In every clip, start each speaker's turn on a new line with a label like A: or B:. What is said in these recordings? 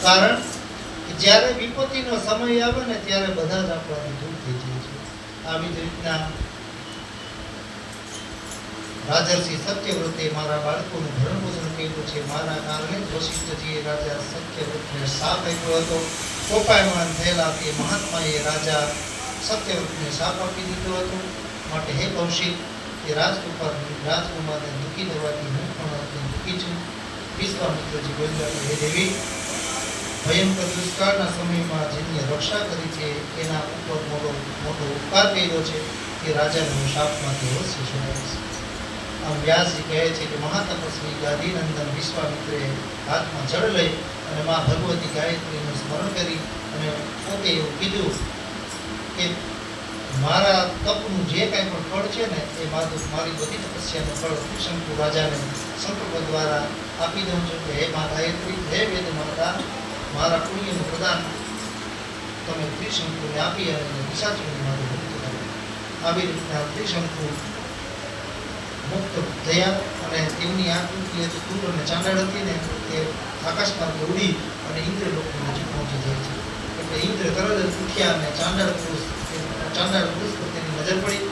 A: કારણ જ્યારે વિપત્તિનો સમય આવે ને ત્યારે બધા જ આપણાથી દૂર થઈ જાય છે. આવી જ રીતના રાજર્ષિ સત્યવ્રતે મારા બાળકોનું ભરણપોષણ કર્યું છે. મારા કારણે વશિષ્ઠજીએ રાજા સત્યવ્રતને શાપ આપ્યો હતો. કોપાયમાન થયેલા તે મહાત્માએ રાજા સત્યવ્રતને શાપ આપી દીધો હતો. માટે હે કૌશિક, એ રાજકુમારને દુઃખી થવાથી હું પણ દુઃખી છું. વિશ્વામિત્રજી બોલ્યા, હે દેવી, ભયંકર દુષ્કાળના સમયમાં જેની રક્ષા કરી છે એના ઉપર મોટો ઉપકાર કર્યો છે કે રાજાને હું શાપમાંથી અવશ્ય છોડાવીશ. આમ વ્યાસજી કહે છે કે મહાતપસ્વી ગાદીનંદન વિશ્વામિત્રે હાથમાં જળ લઈ અને મા ભગવતી ગાયત્રીનું સ્મરણ કરી અને પોતે એવું કીધું કે મારા તપનું જે કાંઈ પણ ફળ છે ને એ મારી બધી તપસ્યાનું ફળ ત્રિશંકુ રાજાને સંકલ્પ દ્વારા આપી દઉં છું કે હે મા ગાયત્રી, હે વેદ માતા, મારા પુણ્યનું પ્રદાન તમે ત્રિશંકુને આપી અને પિશાચોની મારું મુક્ત કરો. આવી રીતના ત્રિશંકુ મુક્ત થયા અને તેમની આકૃતિ ક્રૂર અને ચાંડાળ હતી ને તે આકાશ માર્ગે ઉડી અને ઇન્દ્રલોકની નજીક પહોંચી જાય છે. એટલે ઇન્દ્ર તરત જ ઉઠ્યા અને ચાંડાળ પુરુષ પર તેની નજર પડી.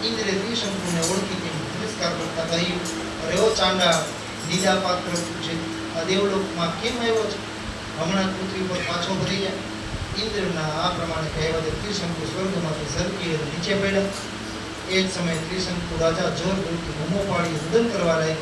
A: ઇન્દ્રે ત્રિશંકુને ઓળખી તેની તિરસ્કાર કરતા કહ્યું, અરે ઓ ચાંડાળ, લીધા પાત્ર છે, આ દેવલોકમાં કેમ આવ્યો છે? હમણાં પૃથ્વી પર પાછો ભરી જાય. ઇન્દ્રના આ પ્રમાણે કહેવાથી ત્રિશંકુ સ્વર્ગમાંથી સરકી નીચે પડ્યા. એ જ સમયે ત્રિશંકુ રાજા જોર જોરથી બૂમો પાડી રુદન કરવા લાગ્યો.